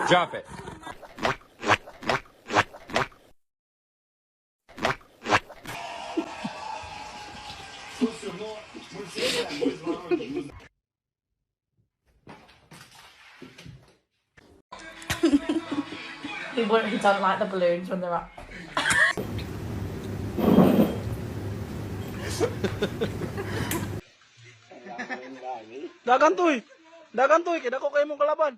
Drop it. He don't like the balloons when they're up. Dagantoy! Dagantoy! Kidako kayo mong kalaban!